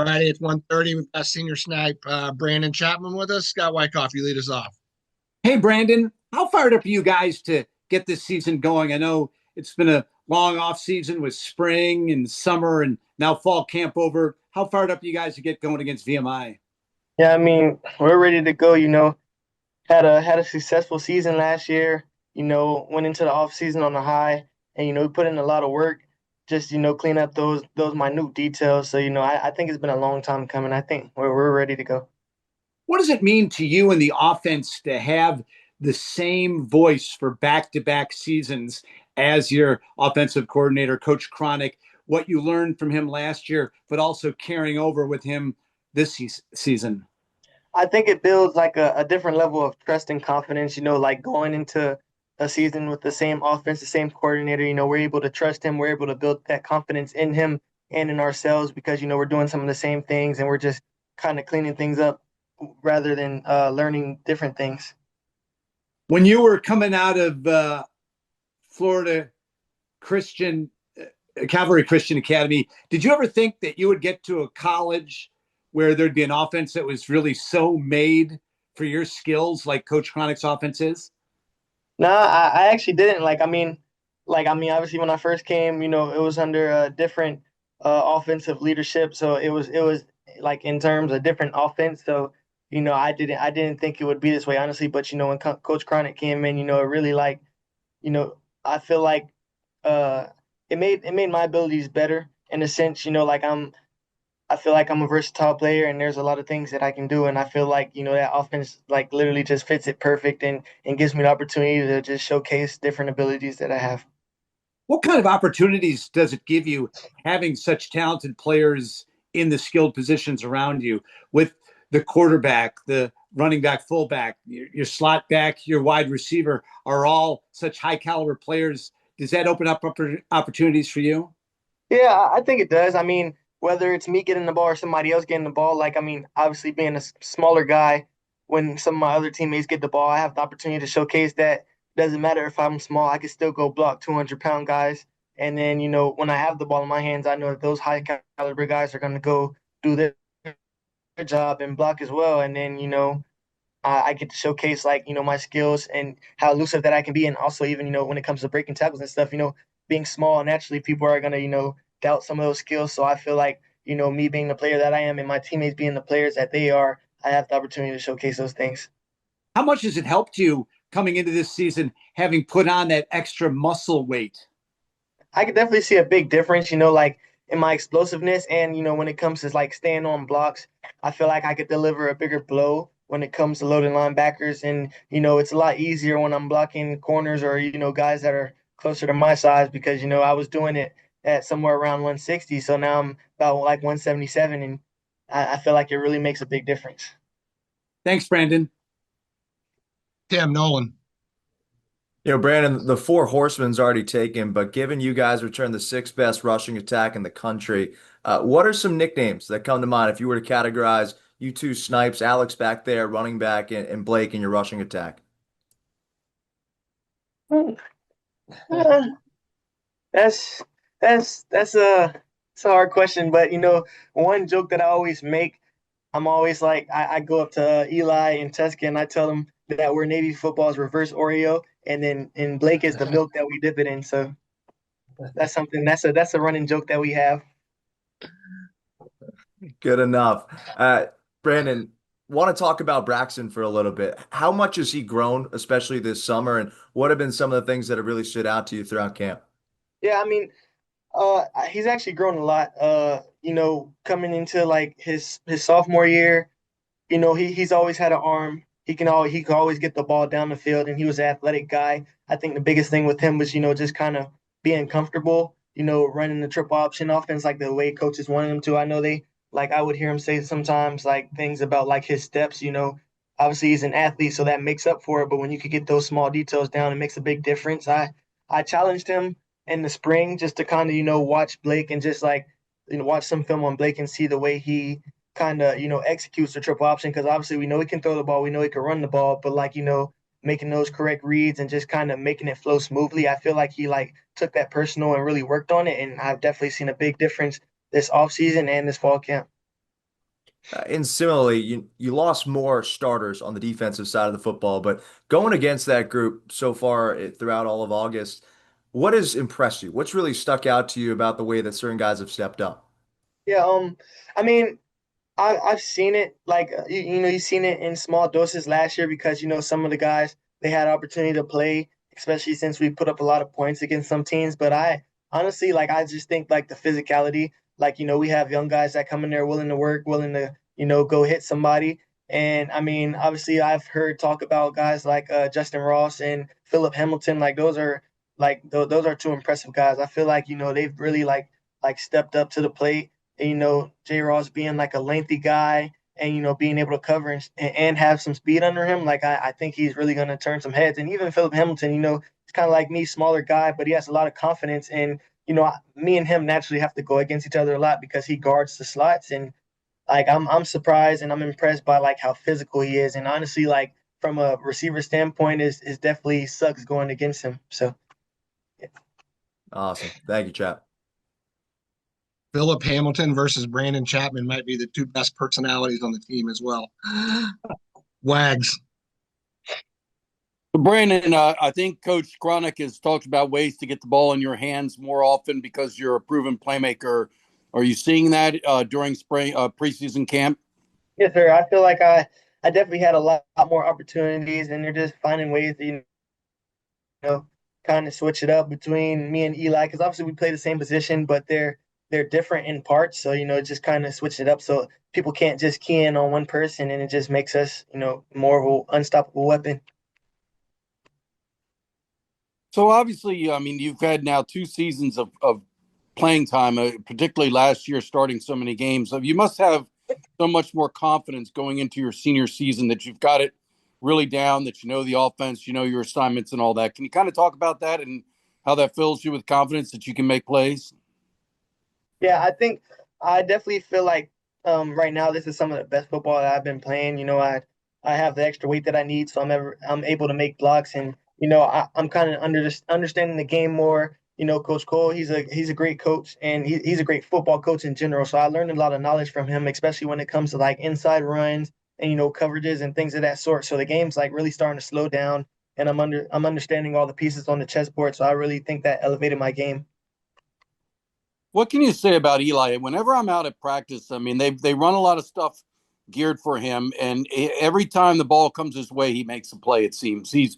righty, it's 1:30. We've got senior snipe Brandon Chatman with us. Scott Wyckoff, you lead us off. Hey, Brandon, how fired up are you guys to get this season going? I know it's been a long off season with spring and summer and now fall camp over. How fired up are you guys to get going against VMI? Yeah, I mean, we're ready to go, Had a successful season last year, went into the off season on a high and we put in a lot of work just, clean up those minute details. So, I think it's been a long time coming. I think we're ready to go. What does it mean to you in the offense to have the same voice for back-to-back seasons as your offensive coordinator, Coach Cronic? What you learned from him last year, but also carrying over with him this season? I think it builds like a different level of trust and confidence, like going into a season with the same offense, the same coordinator, we're able to trust him. We're able to build that confidence in him and in ourselves because, we're doing some of the same things and we're just kind of cleaning things up rather than learning different things. When you were coming out of Florida Christian Calvary Christian Academy, did you ever think that you would get to a college where there'd be an offense that was really so made for your skills like Coach Cronic's offense is? No, I actually didn't. Obviously when I first came, it was under a different offensive leadership. So it was like in terms of different offense. So, I didn't think it would be this way, honestly. But, when Coach Cronic came in, it really I feel like uh, it made my abilities better in a sense, I feel like I'm a versatile player and there's a lot of things that I can do. And I feel like, that offense like literally just fits it perfect and gives me the opportunity to just showcase different abilities that I have. What kind of opportunities does it give you having such talented players in the skilled positions around you with the quarterback, the running back, fullback, your slot back, your wide receiver are all such high caliber players? Does that open up opportunities for you? Yeah, I think it does. I mean, whether it's me getting the ball or somebody else getting the ball, obviously being a smaller guy, when some of my other teammates get the ball, I have the opportunity to showcase that. Doesn't matter if I'm small, I can still go block 200-pound guys. And then, when I have the ball in my hands, I know that those high caliber guys are going to go do their job and block as well. And then, I get to showcase my skills and how elusive that I can be, and also even when it comes to breaking tackles and stuff, being small naturally people are gonna doubt some of those skills. So I feel like me being the player that I am and my teammates being the players that they are, I have the opportunity to showcase those things. How much has it helped you coming into this season, having put on that extra muscle weight? I could definitely see a big difference, in my explosiveness and when it comes to staying on blocks, I feel like I could deliver a bigger blow when it comes to loading linebackers. And it's a lot easier when I'm blocking corners or guys that are closer to my size because I was doing it at somewhere around 160, so now I'm about like 177, and I feel like it really makes a big difference. Thanks, Brandon. Tim Nolan. Brandon, the four horsemen's already taken, but given you guys returned the sixth best rushing attack in the country, what are some nicknames that come to mind if you were to categorize you two snipes, Alex back there, running back, and Blake in your rushing attack? Uh, that's that's a hard question, but one joke that I always make, I'm always like, I go up to Eli and Tuska and I tell them that we're Navy football's reverse Oreo, and Blake is the milk that we dip it in. So that's something that's a running joke that we have. Good enough. Brandon, want to talk about Braxton for a little bit. How much has he grown, especially this summer, and what have been some of the things that have really stood out to you throughout camp? Yeah, I mean, he's actually grown a lot. Coming into like his sophomore year, he's always had an arm. He can always get the ball down the field, and he was an athletic guy. I think the biggest thing with him was just kind of being comfortable. Running the triple option offense like the way coaches wanted him to. I know they like I would hear him say sometimes like things about like his steps. Obviously he's an athlete, so that makes up for it. But when you could get those small details down, it makes a big difference. I challenged him in the spring just to kind of watch Blake and just like watch some film on Blake and see the way he kind of executes the triple option, because obviously we know he can throw the ball, we know he can run the ball, but making those correct reads and just kind of making it flow smoothly. I feel like he took that personal and really worked on it, and I've definitely seen a big difference this offseason and this fall camp. And similarly, you lost more starters on the defensive side of the football, but going against that group so far throughout all of August, what has impressed you? What's really stuck out to you about the way that certain guys have stepped up? Yeah, I mean, I've seen it like you know you've seen it in small doses last year because you know some of the guys they had opportunity to play, especially since we put up a lot of points against some teams. But I honestly like I just think like the physicality, like you know we have young guys that come in there willing to work, willing to you know go hit somebody. And I mean, obviously I've heard talk about guys like Justin Ross and Philip Hamilton. Like those are those are two impressive guys. I feel like you know they've really like stepped up to the plate and, you know, J. Ross being like a lengthy guy and, you know, being able to cover and have some speed under him, like I think he's really going to turn some heads. And even Philip Hamilton, you know, he's kind of like me, smaller guy, but he has a lot of confidence. And, you know, me and him naturally have to go against each other a lot because he guards the slots. And like I'm surprised and I'm impressed by like how physical he is. And honestly, like from a receiver standpoint, is definitely sucks going against him. So yeah. Awesome. Thank you, Chap. Philip Hamilton versus Brandon Chatman might be the two best personalities on the team as well. Wags. Brandon, I think Coach Cronick has talked about ways to get the ball in your hands more often because you're a proven playmaker. Are you seeing that during spring preseason camp? Yes, sir. I feel like I definitely had a lot more opportunities, and they're just finding ways to you know kind of switch it up between me and Eli because obviously we play the same position, but they're different in parts. So you know, just kind of switch it up so people can't just key in on one person, and it just makes us you know more of an unstoppable weapon. So obviously, I mean, you've had now 2 seasons of playing time, particularly last year, starting so many games. So you must have so much more confidence going into your senior season that you've got it really down, that you know the offense, you know your assignments and all that. Can you kind of talk about that and how that fills you with confidence that you can make plays? Yeah, I think I definitely feel like right now this is some of the best football that I've been playing. You know, I have the extra weight that I need, so I'm able to make blocks, and you know I'm kind of understanding the game more. You know, Coach Cole, he's a great coach, and he's a great football coach in general. So I learned a lot of knowledge from him, especially when it comes to like inside runs and you know coverages and things of that sort. So the game's like really starting to slow down, and I'm understanding all the pieces on the chessboard. So I really think that elevated my game. What can you say about Eli? Whenever I'm out at practice, I mean they run a lot of stuff geared for him, and every time the ball comes his way, he makes a play. It seems he's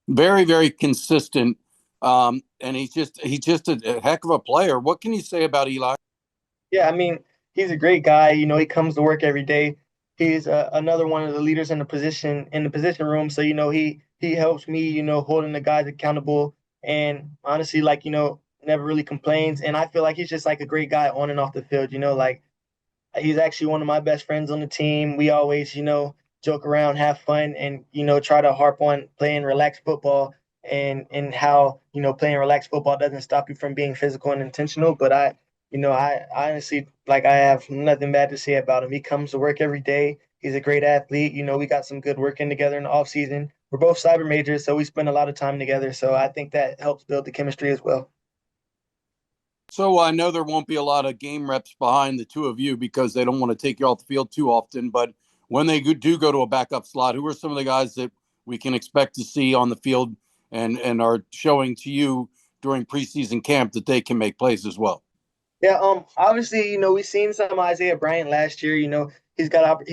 very consistent, and he's just a heck of a player. What can you say about Eli? Yeah, I mean, he's a great guy. You know, he comes to work every day. He's another one of the leaders in the position room. So you know, he helps me. You know, holding the guys accountable. And honestly, like you know, never really complains. And I feel like he's just like a great guy on and off the field. You know, like he's actually one of my best friends on the team. We always, you know, joke around, have fun, and you know, try to harp on playing relaxed football and how you know playing relaxed football doesn't stop you from being physical and intentional. But you know, I honestly like I have nothing bad to say about him. He comes to work every day. He's a great athlete. You know, we got some good work in together in the off season. We're both cyber majors, so we spend a lot of time together. So I think that helps build the chemistry as well. So I know there won't be a lot of game reps behind the two of you because they don't want to take you off the field too often. But when they do go to a backup slot, who are some of the guys that we can expect to see on the field and are showing to you during preseason camp that they can make plays as well? Yeah, obviously, you know, we seen some Isaiah Bryant last year. You know, he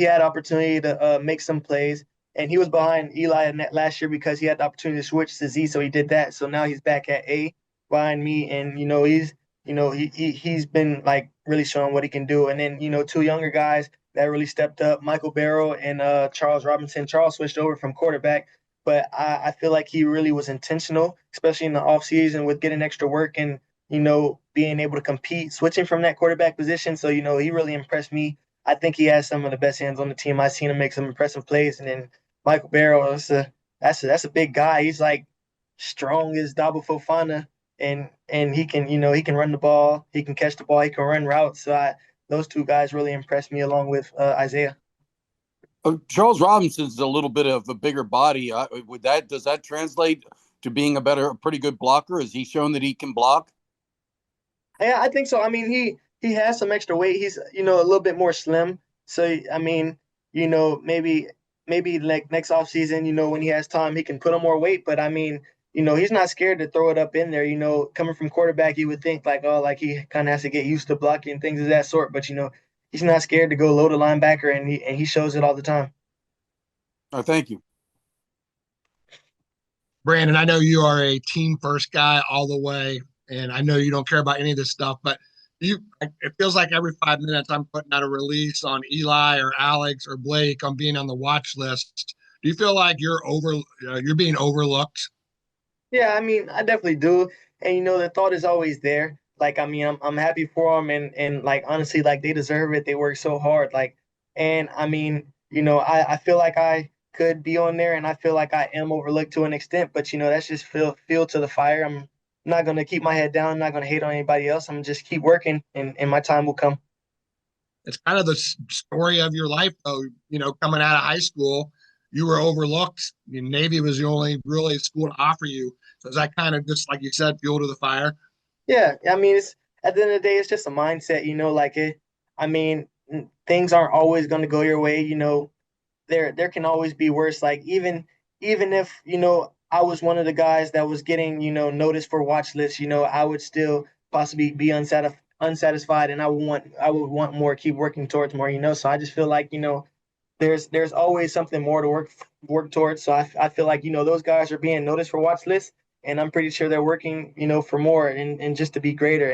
had opportunity to make some plays, and he was behind Eli in that last year because he had the opportunity to switch to Z, so he did that. So now he's back at A behind me, and you know, he's been like really showing what he can do. And then you know, two younger guys that really stepped up, Michael Barrow and Charles Robinson. Charles switched over from quarterback, but I feel like he really was intentional, especially in the offseason with getting extra work and you know, being able to compete, switching from that quarterback position. So, you know, he really impressed me. I think he has some of the best hands on the team. I've seen him make some impressive plays. And then Michael Barrow, that's a big guy. He's like strong as Dabo Fofana. And he can, you know, he can run the ball, he can catch the ball, he can run routes. So those two guys really impressed me along with Isaiah. Charles Robinson's a little bit of a bigger body. Does that translate to being a pretty good blocker? Has he shown that he can block? Yeah, I think so. I mean, he has some extra weight. He's you know a little bit more slim, So I mean, maybe like next off season, when he has time, he can put on more weight. But I mean, he's not scared to throw it up in there. Coming from quarterback, you would think like, oh, like he kind of has to get used to blocking and things of that sort. But he's not scared to go low to linebacker, and he shows it all the time. Oh, thank you. Brandon, I know you are a team first guy all the way, and I know you don't care about any of this stuff, but it feels like every 5 minutes I'm putting out a release on Eli or Alex or Blake on being on the watch list. Do you feel like you're being overlooked? Yeah, I mean, I definitely do. And the thought is always there. Like, I mean, I'm happy for them, and like honestly, like they deserve it. They work so hard. Like, and I mean, I feel like I could be on there, and I feel like I am overlooked to an extent. But that's just feel to the fire. I'm not gonna keep my head down. I'm not gonna hate on anybody else. I'm gonna just keep working, and my time will come. It's kind of the story of your life, though. Coming out of high school, you were overlooked. Navy was the only really school to offer you. So is that kind of just like you said, fuel to the fire? Yeah, I mean, it's at the end of the day, it's just a mindset. Like it. I mean, things aren't always gonna go your way. There can always be worse. Like even if I was one of the guys that was getting noticed for watch lists, I would still possibly be unsatisfied, and I would want more, keep working towards more. So I just feel like there's always something more to work towards. So I feel like those guys are being noticed for watch lists, and I'm pretty sure they're working for more and just to be greater.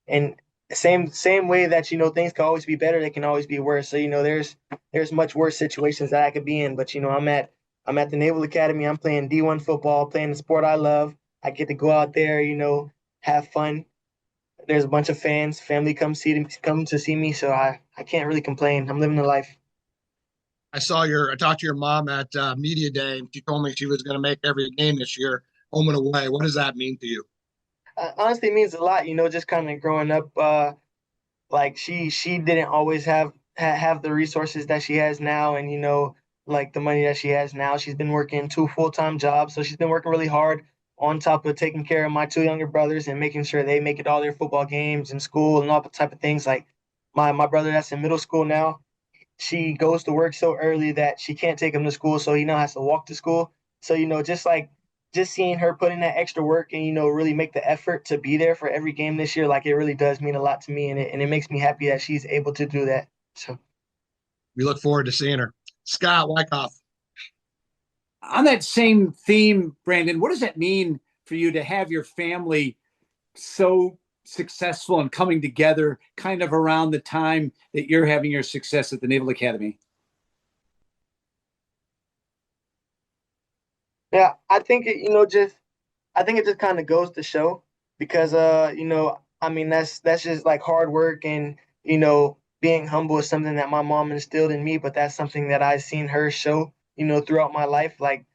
And same way that things can always be better, they can always be worse. So there's much worse situations that I could be in, but I'm at the Naval Academy. I'm playing D1 football, playing the sport I love. I get to go out there, have fun. There's a bunch of fans, family come to see me, so I can't really complain. I'm living the life. I talked to your mom at media day, and she told me she was going to make every game this year, home and away. What does that mean to you? Honestly, it means a lot, just kind of growing up. Like she didn't always have the resources that she has now, and like the money that she has now. She's been working two full-time jobs, so she's been working really hard on top of taking care of my two younger brothers and making sure they make it all their football games and school and all the type of things. Like my brother that's in middle school now, she goes to work so early that she can't take him to school, so he now has to walk to school. So just seeing her put in that extra work and really make the effort to be there for every game this year, like it really does mean a lot to me, and it makes me happy that she's able to do that. So We look forward to seeing her. Scott Wyckoff. On that same theme, Brandon, what does that mean for you to have your family so successful and coming together kind of around the time that you're having your success at the Naval Academy? yeah, I think it just kind of goes to show because I mean that's just like hard work and being humble is something that my mom instilled in me, but that's something that I've seen her show throughout my life. Like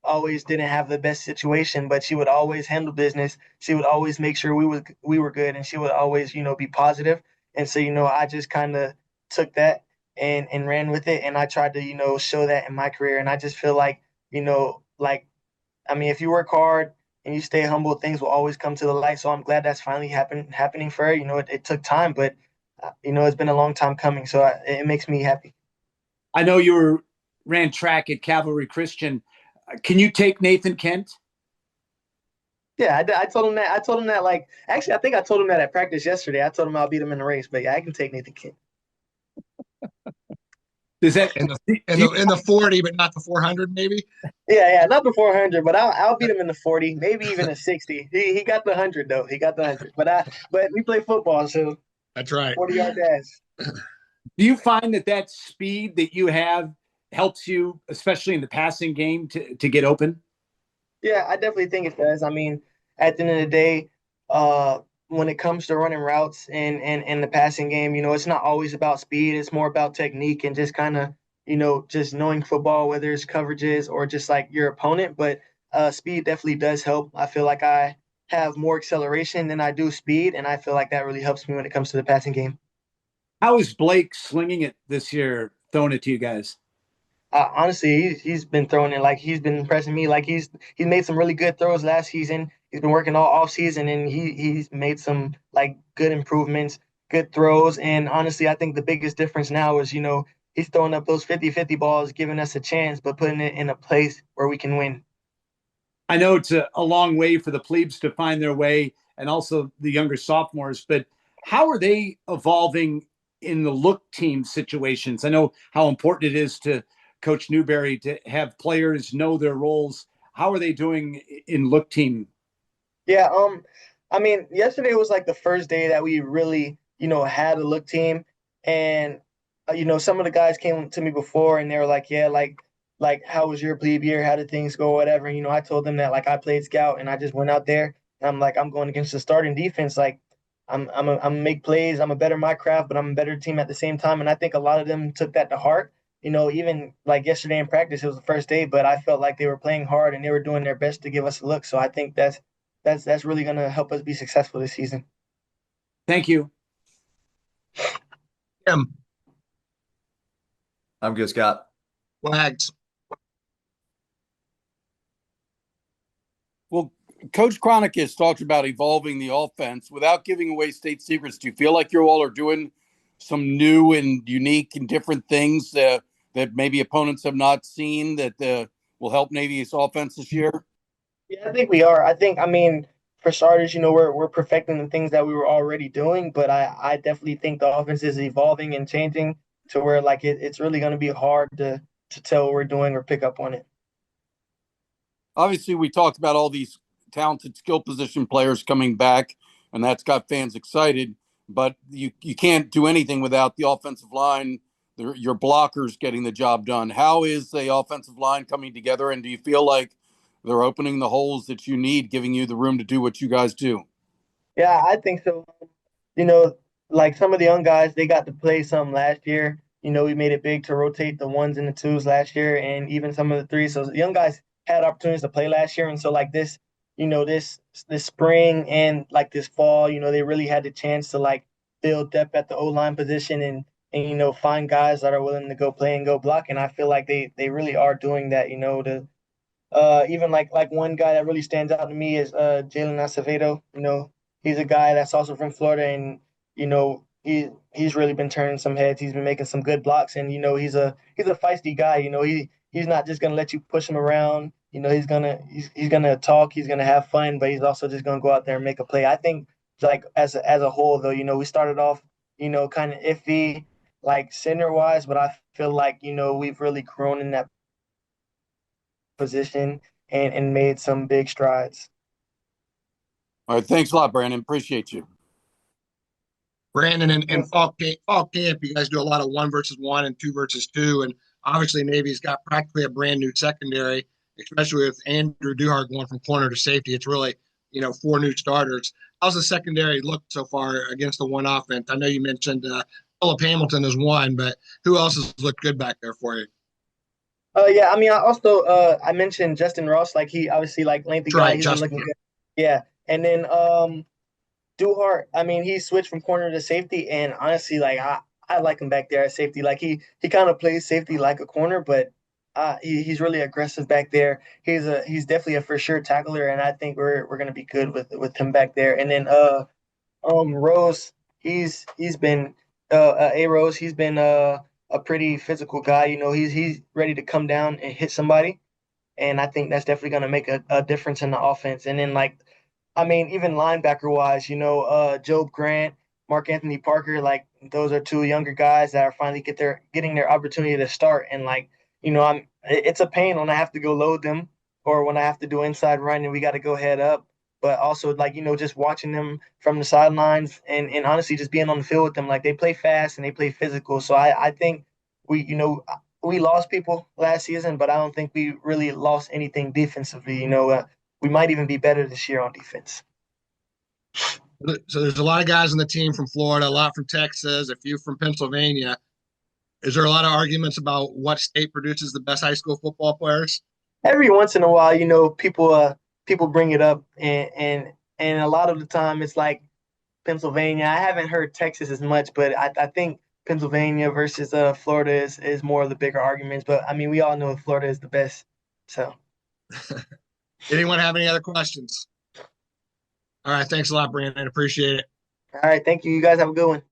always didn't have the best situation, but she would always handle business. She would always make sure we were good, and she would always be positive. And so I just kind of took that and ran with it, and I tried to show that in my career. And I just feel like like I mean, if you work hard and you stay humble, things will always come to the light. So I'm glad that's finally happening for her. It took time, but it's been a long time coming. So it makes me happy. I know you ran track at Cavalry Christian. Can you take Nathan Kent? Yeah, I told him that. I told him that. Like, actually, I think I told him that at practice yesterday. I told him I'll beat him in the race. But yeah, I can take Nathan Kent. Does that In the do in you, the in the 40, but not the 400, maybe. Yeah, not the 400, but I'll beat him in the 40, maybe even a 60. He got the 100 though. He got the 100. But we play football, so That's right. 40-yard dash. do you find that speed that you have helps you, especially in the passing game, to get open? Yeah, I definitely think it does. I mean, at the end of the day, uh, when it comes to running routes and the passing game, it's not always about speed. It's more about technique and just kind of, just knowing football, whether it's coverages or just like your opponent. But speed definitely does help. I feel like I have more acceleration than I do speed, and I feel like that really helps me when it comes to the passing game. How is Blake slinging it this year, throwing it to you guys? Honestly, he's been throwing it like he's been impressing me. Like he's made some really good throws last season. He's been working all off season, and he's made some like good improvements. good throws. And honestly, I think the biggest difference now is, he's throwing up those 50-50 balls, giving us a chance, but putting it in a place where we can win. I know it's a long way for the plebes to find their way and also the younger sophomores, but how are they evolving in the look team situations? I know how important it is to Coach Newberry to have players know their roles. How are they doing in look team? Yeah, I mean, yesterday was like the first day that we really, had a look team, and some of the guys came to me before, and they were like, "Yeah, like how was your plebe year? How did things go? Whatever." And, I told them that like I played scout and I just went out there, and I'm like, I'm going against the starting defense. Like, I'm make plays. I'm a better my craft, but I'm a better team at the same time. And I think a lot of them took that to heart. Even like yesterday in practice, it was the first day, but I felt like they were playing hard and they were doing their best to give us a look. So I think that's really going to help us be successful this season. Thank you. Tim, I'm good, Scott. Wags. Well, Coach Kronikis talked about evolving the offense without giving away state secrets. Do you feel like you all are doing some new and unique and different things that maybe opponents have not seen that will help Navy's offense this year? Yeah, I think we are. I mean, for starters, we're perfecting the things that we were already doing, but I definitely think the offense is evolving and changing to where like it's really going to be hard to tell what we're doing or pick up on it. Obviously, we talked about all these talented skill position players coming back, and that's got fans excited. But you can't do anything without the offensive line, your blockers getting the job done. How is the offensive line coming together, and do you feel like they're opening the holes that you need, giving you the room to do what you guys do? Yeah, I think so. You know, like some of the young guys, they got to play some last year. We made it big to rotate the ones and the twos last year, and even some of the threes. So the young guys had opportunities to play last year, and so like this, this spring and like this fall, they really had the chance to like build depth at the O line position and find guys that are willing to go play and go block. And I feel like they really are doing that. To even like one guy that really stands out to me is Jalen Acevedo. He's a guy that's also from Florida, and he's really been turning some heads. He's been making some good blocks, and he's a feisty guy. He's not just gonna let you push him around. He's gonna talk. He's gonna have fun, but he's also just gonna go out there and make a play. I think like as a whole though, we started off kind of iffy like center wise, but I feel like we've really grown in that position and made some big strides. All right, thanks a lot, Brandon. Appreciate you. Brandon, in fall camp, you guys do a lot of 1 versus 1 and 2 versus 2. And obviously, Navy's got practically a brand new secondary, especially with Andrew Duhart going from corner to safety. It's really, 4 new starters. How's the secondary look so far against the one offense? I know you mentioned Philip Hamilton is one, but who else has looked good back there for you? Yeah, I mean, I also I mentioned Justin Ross, like he obviously like lengthy That's guy, right, he's been Justin. looking good. Yeah, and then Duhart, I mean, he switched from corner to safety, and honestly, like I like him back there at safety. Like he kind of plays safety like a corner, but he's really aggressive back there. He's definitely a for sure tackler, and I think we're gonna be good with him back there. And then Rose, he's been A Rose, he's been a pretty physical guy. He's ready to come down and hit somebody, and I think that's definitely gonna make a difference in the offense. And then like I mean, even linebacker wise, Job Grant, Mark Anthony Parker, like those are two younger guys that are finally getting their opportunity to start. And like, it's a pain when I have to go load them or when I have to do inside run and we got to go head up. But also like, just watching them from the sidelines and honestly just being on the field with them, like they play fast and they play physical. So I think we lost people last season, but I don't think we really lost anything defensively. We might even be better this year on defense. So there's a lot of guys on the team from Florida, a lot from Texas, a few from Pennsylvania. Is there a lot of arguments about what state produces the best high school football players? Every once in a while, people bring it up, and a lot of the time it's like Pennsylvania. I haven't heard Texas as much, but I think Pennsylvania versus Florida is more of the bigger arguments. But I mean, we all know Florida is the best. So, Anyone have any other questions? All right, thanks a lot, Brandon. Appreciate it. all right, thank you. You guys have a good one.